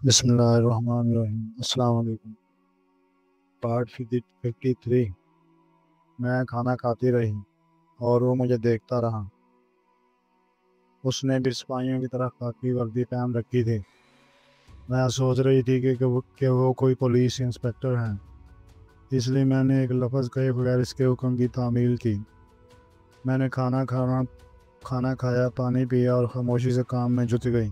بسم اللہ الرحمن الرحیم۔ السلام علیکم۔ پارٹ 53۔ میں کھانا کھاتی رہی اور وہ مجھے دیکھتا رہا۔ اس نے بھی سپاہیوں کی طرح خاکی وردی پہن رکھی تھی۔ میں سوچ رہی تھی کہ وہ کوئی پولیس انسپکٹر ہیں، اس لیے میں نے ایک لفظ کہے بغیر اس کے حکم کی تعمیل کی۔ میں نے کھانا کھایا، پانی پیا اور خاموشی سے کام میں جت گئی۔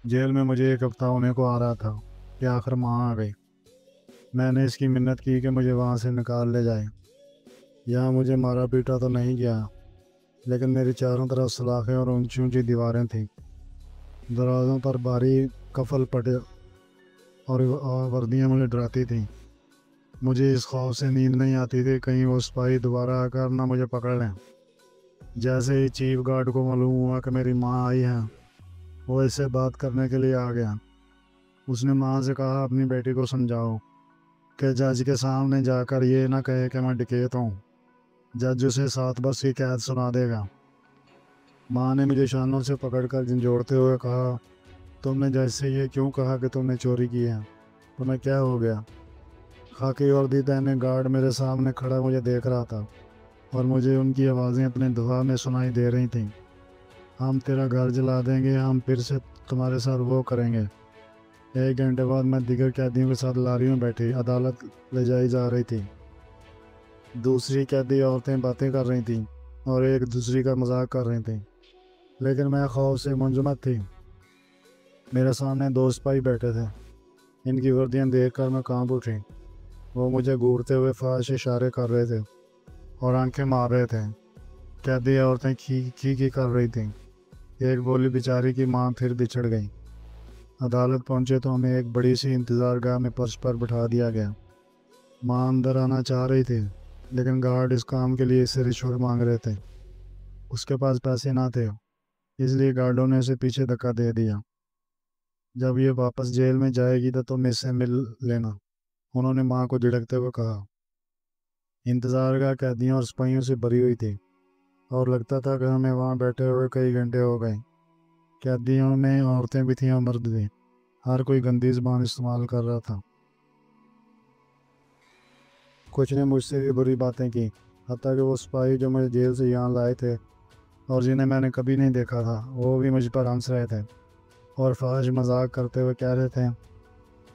جیل میں مجھے ایک ہفتہ ہونے کو آ رہا تھا کہ آخر ماں آ گئی۔ میں نے اس کی منت کی کہ مجھے وہاں سے نکال لے جائے۔ یہاں مجھے مارا پیٹا تو نہیں گیا، لیکن میری چاروں طرف سلاخیں اور اونچی اونچی دیواریں تھیں۔ دروازوں پر بھاری قفل پٹے اور وردیاں مجھے ڈراتی تھیں۔ مجھے اس خوف سے نیند نہیں آتی تھی کہیں وہ سپاہی دوبارہ آ کر نہ مجھے پکڑ لیں۔ جیسے ہی چیف گارڈ کو معلوم ہوا کہ میری ماں آئی ہے، وہ اس سے بات کرنے کے لیے آ گیا۔ اس نے ماں سے کہا، اپنی بیٹی کو سمجھاؤ کہ جج کے سامنے جا کر یہ نہ کہے کہ میں ڈکیت ہوں۔ جج اسے 7 برس کی قید سنا دے گا۔ ماں نے مجھے شانوں سے پکڑ کر جھنجھوڑتے ہوئے کہا، تم نے جج سے یہ کیوں کہا کہ تم نے چوری کی ہے؟ تمہیں کیا ہو گیا؟ خاکی وردی پہنے گارڈ میرے سامنے کھڑا مجھے دیکھ رہا تھا اور مجھے ان کی آوازیں اپنے دفاع میں سنائی دے رہی تھیں۔ ہم تیرا گھر جلا دیں گے، ہم پھر سے تمہارے ساتھ وہ کریں گے۔ 1 گھنٹے بعد میں دیگر قیدیوں کے ساتھ لاری میں بیٹھی عدالت لے جائی جا رہی تھی۔ دوسری قیدی عورتیں باتیں کر رہی تھیں اور ایک دوسری کا مذاق کر رہی تھیں، لیکن میں خوف سے منجمد تھی۔ میرے سامنے 2 سپاہی بیٹھے تھے۔ ان کی وردیاں دیکھ کر میں کانپ اٹھی۔ وہ مجھے گھورتے ہوئے فحش اشارے کر رہے تھے اور آنکھیں مار رہے تھے۔ قیدی عورتیں کھی کر رہی تھیں۔ ایک بولی، بیچاری کی ماں پھر بچھڑ گئی۔ عدالت پہنچے تو ہمیں ایک بڑی سی انتظار گاہ میں فرش پر بٹھا دیا گیا۔ ماں اندر آنا چاہ رہی تھی، لیکن گارڈ اس کام کے لیے اس سے رشوت مانگ رہے تھے۔ اس کے پاس پیسے نہ تھے، اس لیے گارڈوں نے اسے پیچھے دھکا دے دیا۔ جب یہ واپس جیل میں جائے گی تو تم اس سے مل لینا، انہوں نے ماں کو جھڑکتے ہوئے کہا۔ انتظار گاہ قیدیوں اور سپاہیوں سے بھری ہوئی تھی اور لگتا تھا کہ ہمیں وہاں بیٹھے ہوئے کئی گھنٹے ہو گئے۔ قیدیوں میں عورتیں بھی تھیں اور مرد بھی۔ ہر کوئی گندی زبان استعمال کر رہا تھا۔ کچھ نے مجھ سے بھی بری باتیں کی، حتیٰ کہ وہ سپاہی جو مجھے جیل سے یہاں لائے تھے اور جنہیں میں نے کبھی نہیں دیکھا تھا، وہ بھی مجھ پر ہنس رہے تھے اور فحش مذاق کرتے ہوئے کہہ رہے تھے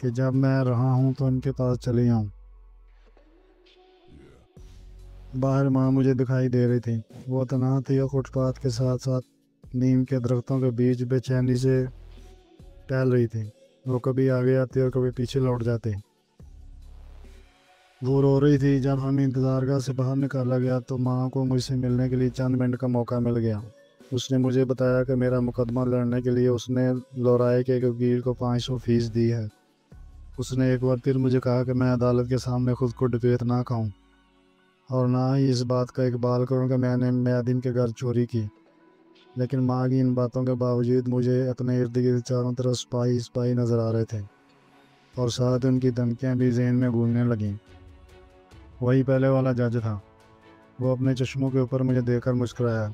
کہ جب میں رہا ہوں تو ان کے پاس چلی آؤں۔ باہر ماں مجھے دکھائی دے رہی تھی۔ وہ تنہا تھی اور فٹ پاتھ کے ساتھ ساتھ نیم کے درختوں کے بیچ بے چینی سے ٹہل رہی تھی۔ وہ کبھی آگے آتی اور کبھی پیچھے لوٹ جاتی۔ وہ رو رہی تھی۔ جب ہم انتظار گاہ سے باہر نکالا گیا تو ماں کو مجھ سے ملنے کے لیے چند منٹ کا موقع مل گیا۔ اس نے مجھے بتایا کہ میرا مقدمہ لڑنے کے لیے اس نے لورائے کے ایک وکیل کو 500 فیس دی ہے۔ اس نے ایک بار پھر مجھے کہا کہ میں عدالت کے سامنے خود کو ڈکیت نہ کہوں اور نہ ہی اس بات کا اقبال کروں کہ میں نے میادین کے گھر چوری کی۔ لیکن ماں کی ان باتوں کے باوجود مجھے اپنے ارد گرد چاروں طرف سپاہی نظر آ رہے تھے اور ساتھ ان کی دھمکیاں بھی ذہن میں گونجنے لگیں۔ وہی پہلے والا جج تھا۔ وہ اپنے چشموں کے اوپر مجھے دیکھ کر مسکرایا۔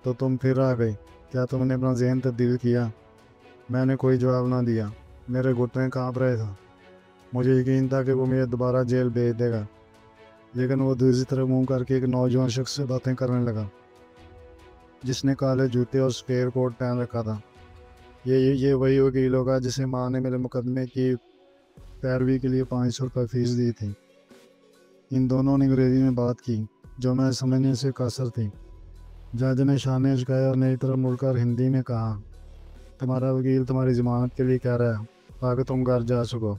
تو تم پھر آ گئی، کیا تم نے اپنا ذہن تبدیل کیا؟ میں نے کوئی جواب نہ دیا۔ میرے گھٹنے کانپ رہے تھے۔ مجھے یقین تھا کہ وہ مجھے دوبارہ جیل بھیج دے گا، لیکن وہ دوسری طرف منہ کر کے ایک نوجوان شخص سے باتیں کرنے لگا جس نے کالے جوتے اور سپیئر کوٹ پہن رکھا تھا۔ یہ وہی وکیل ہوگا جسے ماں نے میرے مقدمے کی پیروی کے لیے 500 روپے فیس دی تھی۔ ان دونوں نے انگریزی میں بات کی جو میں سمجھنے سے قاصر تھی۔ جج نے شانے جھکائے اور میری طرف مڑ کر ہندی میں کہا، تمہارا وکیل تمہاری ضمانت کے لیے کہہ رہا ہے تاکہ تم گھر جا سکو،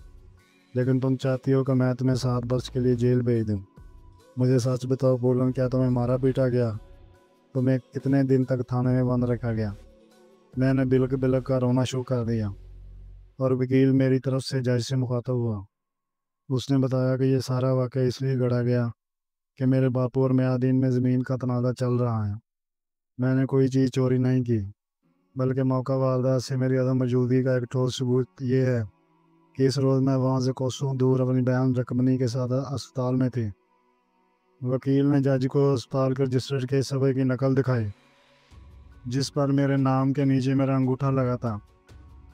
لیکن تم چاہتی ہو کہ میں تمہیں 7 برس کے لیے جیل بھیج دوں۔ مجھے سچ بتاؤ بولوں، کیا تمہیں مارا پیٹا گیا؟ تمہیں کتنے دن تک تھانے میں بند رکھا گیا؟ میں نے بلک بلک کا رونا شروع کر دیا اور وکیل میری طرف سے جج سے مخاطب ہوا۔ اس نے بتایا کہ یہ سارا واقعہ اس لیے گڑھا گیا کہ میرے باپو اور میادین میں زمین کا تنازع چل رہا ہے۔ میں نے کوئی چیز چوری نہیں کی، بلکہ موقع واردات سے میری عدم موجودگی کا ایک ٹھوس ثبوت یہ ہے کہ اس روز میں وہاں سے کوسوں دور اپنی بہن رکمنی کے ساتھ اسپتال میں تھی۔ وکیل نے جج کو اسپتال کے رجسٹر کے صفحے کی نقل دکھائی جس پر میرے نام کے نیچے میرا انگوٹھا لگا تھا۔